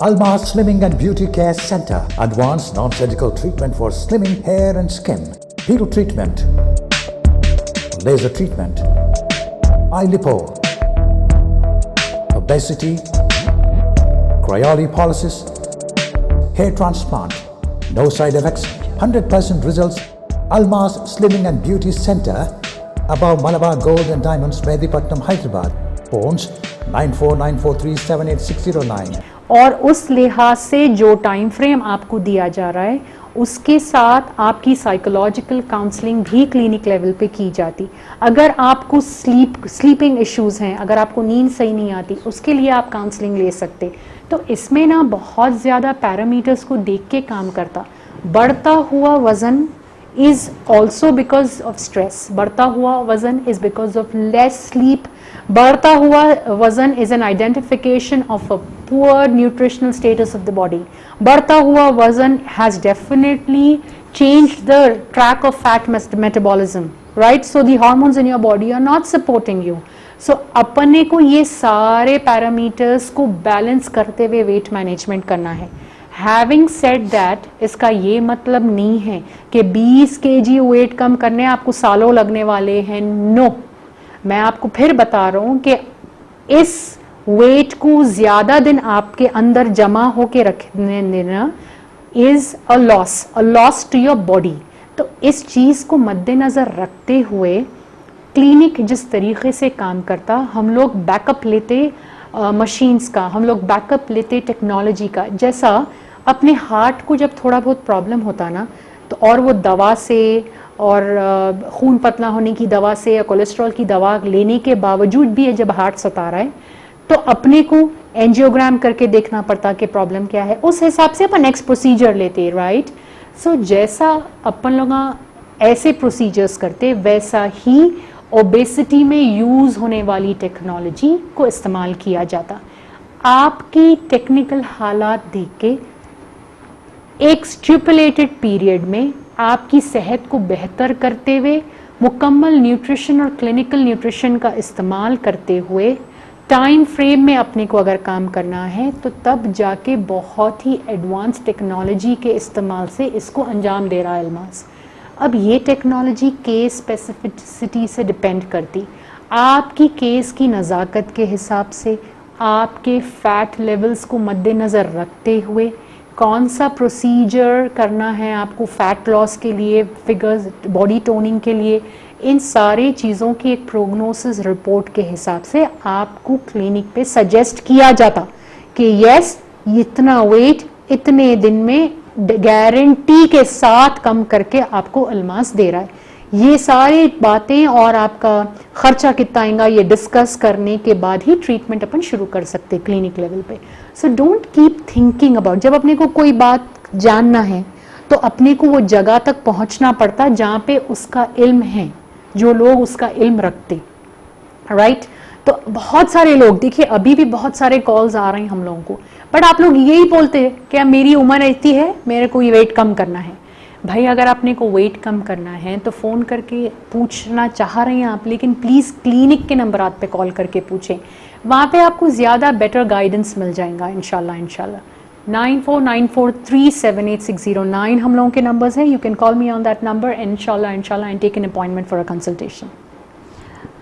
Almas Slimming and Beauty Care Center. Advanced non-surgical treatment for slimming hair and skin. Peel treatment. Laser treatment. Eye lipo. Obesity. Cryolipolysis. Hair transplant. No side effects. 100% results. Almas Slimming and Beauty Center. Above Malabar Gold and Diamonds, Medipatnam, Hyderabad. Phones 9494378609. और उस लिहाज से जो time frame आपको दिया जा रहा है उसके साथ आपकी साइकोलॉजिकल काउंसलिंग भी क्लिनिक लेवल पे की जाती। अगर आपको स्लीपिंग इश्यूज हैं, अगर आपको नींद सही नहीं आती, उसके लिए आप काउंसलिंग ले सकते। तो इसमें ना बहुत ज़्यादा पैरामीटर्स को देख के काम करता। बढ़ता हुआ वज़न is also because of stress. बढ़ता हुआ वज़न is because of less sleep. बढ़ता हुआ वज़न is an identification of a poor nutritional status of the body. बढ़ता हुआ वज़न has definitely changed the track of fat metabolism, right? So the hormones in your body are not supporting you. So अपने को ये सारे parameters को balance करते हुए वेट मैनेजमेंट करना है। Having said that, इसका ये मतलब नहीं है कि 20 kg वेट कम करने आपको सालों लगने वाले हैं। नो, मैं आपको फिर बता रहा हूँ कि इस वेट को ज़्यादा दिन आपके अंदर जमा होके रखने देना is a loss to your body. तो इस चीज़ को मद्देनज़र रखते हुए क्लिनिक जिस तरीके से काम करता, हम लोग बैकअप लेते मशीन्स का, हम लोग बैकअप लेते टेक्नोलॉजी का। जैसा अपने हार्ट को जब थोड़ा बहुत प्रॉब्लम होता ना, तो और वो दवा से और खून पतला होने की दवा से या कोलेस्ट्रॉल की दवा लेने के बावजूद भी जब हार्ट सता रहा है तो अपने को एंजियोग्राम करके देखना पड़ता कि प्रॉब्लम क्या है। उस हिसाब से अपन नेक्स्ट प्रोसीजर लेते, राइट। सो जैसा अपन लोग ऐसे प्रोसीजर्स करते, वैसा ही ओबेसिटी में यूज़ होने वाली टेक्नोलॉजी को इस्तेमाल किया जाता। आपकी टेक्निकल हालात देख के एक स्टिपुलेटेड पीरियड में आपकी सेहत को बेहतर करते हुए मुकम्मल न्यूट्रिशन और क्लिनिकल न्यूट्रिशन का इस्तेमाल करते हुए टाइम फ्रेम में अपने को अगर काम करना है तो तब जाके बहुत ही एडवांस टेक्नोलॉजी के इस्तेमाल से इसको अंजाम दे रहा है अल्मास। अब ये टेक्नोलॉजी केस स्पेसिफिसिटी से डिपेंड करती, आपकी केस की नज़ाकत के हिसाब से, आपके फैट लेवल्स को मद्देनज़र रखते हुए कौन सा प्रोसीजर करना है आपको फैट लॉस के लिए, फिगर्स, बॉडी टोनिंग के लिए, इन सारी चीज़ों की एक प्रोग्नोसिस रिपोर्ट के हिसाब से आपको क्लिनिक पे सजेस्ट किया जाता कि यस इतना वेट इतने दिन में गारंटी के साथ कम करके आपको अल्मास दे रहा है। ये सारी बातें और आपका खर्चा कितना आएगा ये डिस्कस करने के बाद ही ट्रीटमेंट अपन शुरू कर सकते क्लिनिक लेवल पे। So don't keep thinking about, जब अपने को कोई बात जानना है तो अपने को वो जगह तक पहुंचना पड़ता जहाँ पे उसका इल्म है, जो लोग उसका इल्म रखते, राइट। तो बहुत सारे लोग, देखिए अभी भी बहुत सारे कॉल्स आ रहे हैं हम लोगों को, बट आप लोग यही बोलते हैं कि मेरी उम्र इतनी है, मेरे को ये वेट कम करना है। भाई अगर आपने को वेट कम करना है तो फ़ोन करके पूछना चाह रहे हैं आप, लेकिन प्लीज़ क्लिनिक के नंबर पे कॉल करके पूछें, वहाँ पे आपको ज़्यादा बेटर गाइडेंस मिल जाएगा इंशाल्लाह। 9494378609 हम लोगों के नंबर्स हैं, you can call me on that number इंशाल्लाह and take an appointment for a consultation.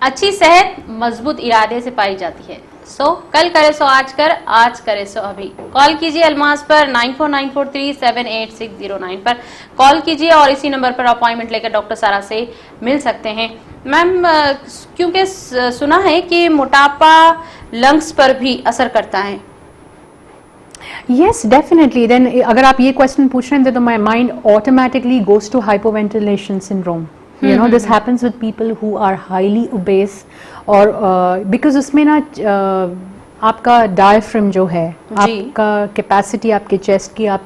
अच्छी सेहत मजबूत इरादे से पाई जाती है। सो कल करे सो आज कर, आज करे सो अभी। कॉल कीजिए अल्मास पर 9494378609 पर कॉल कीजिए और इसी नंबर पर अपॉइंटमेंट लेकर डॉक्टर सारा से मिल सकते हैं। मैम क्योंकि सुना है कि मोटापा लंग्स पर भी असर करता है। Yes, definitely. Then अगर आप ये क्वेश्चन पूछ रहे हैं तो my mind automatically goes to hypoventilation syndrome. You know, this happens with people who are highly obese और because उसमें ना आपका डायफ्राम जो है, आपका कैपेसिटी आपके चेस्ट की आप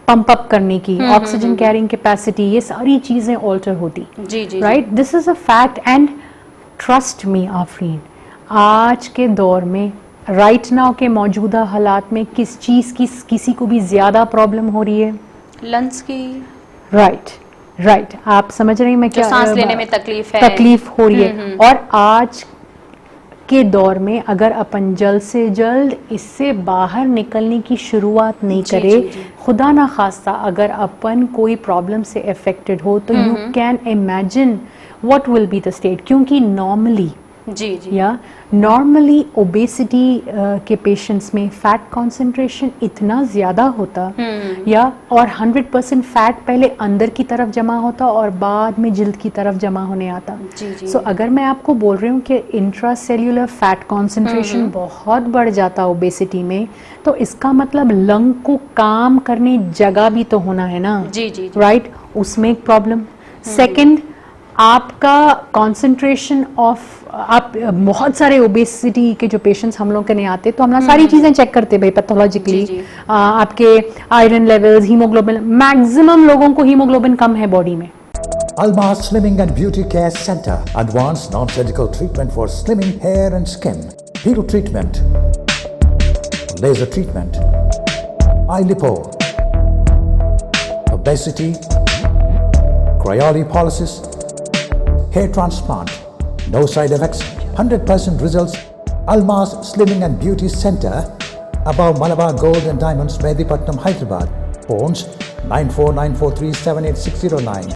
पंप अप करने की, ऑक्सीजन कैरिंग कैपेसिटी, ये सारी चीजें ऑल्टर होती, right. This is a fact and trust me Afreen, आज के दौर में राइट नाउ के मौजूदा हालात में किस चीज की किसी को भी ज्यादा प्रॉब्लम हो रही है? लंग्स की। राइट, आप समझ रहे हैं मैं क्या, सांस लेने में तकलीफ है, तकलीफ हो रही है। और आज के दौर में अगर अपन जल्द से जल्द इससे बाहर निकलने की शुरुआत नहीं जी, करे, जी, जी। खुदा ना खास्ता अगर अपन कोई प्रॉब्लम से अफेक्टेड हो तो you can imagine what will be the state, क्योंकि नॉर्मली जी जी या नॉर्मली ओबेसिटी के पेशेंट्स में फैट कंसंट्रेशन इतना ज़्यादा होता या और 100% फैट पहले अंदर की तरफ जमा होता और बाद में जिल्द की तरफ जमा होने आता। जी, जी। सो अगर मैं आपको बोल रही हूँ कि इंट्रासेल्युलर फैट कंसंट्रेशन बहुत बढ़ जाता ओबेसिटी में, तो इसका मतलब लंग को काम करने जगह भी तो होना है ना, जी, जी, जी। राइट, उसमें एक प्रॉब्लम। सेकंड, आपका कंसंट्रेशन ऑफ, आप बहुत सारे ओबेसिटी के जो पेशेंट्स हम लोग के नहीं आते तो हम लोग सारी चीजें चेक करते भाई पैथोलॉजिकली, जी, जी। आपके आयरन लेवल्स, हीमोग्लोबिन, मैक्सिमम लोगों को हीमोग्लोबिन कम है बॉडी में। Almas Slimming and Beauty Care Center. Advanced non-surgical treatment for slimming hair and skin. Hero treatment. Laser treatment. Eye lipo. Obesity. Cryolipolysis. Hair transplant. No side effects. 100% results. Almas Slimming and Beauty Center. Above Malabar Gold and Diamonds, Medipatnam, Hyderabad. Phones 9494378609.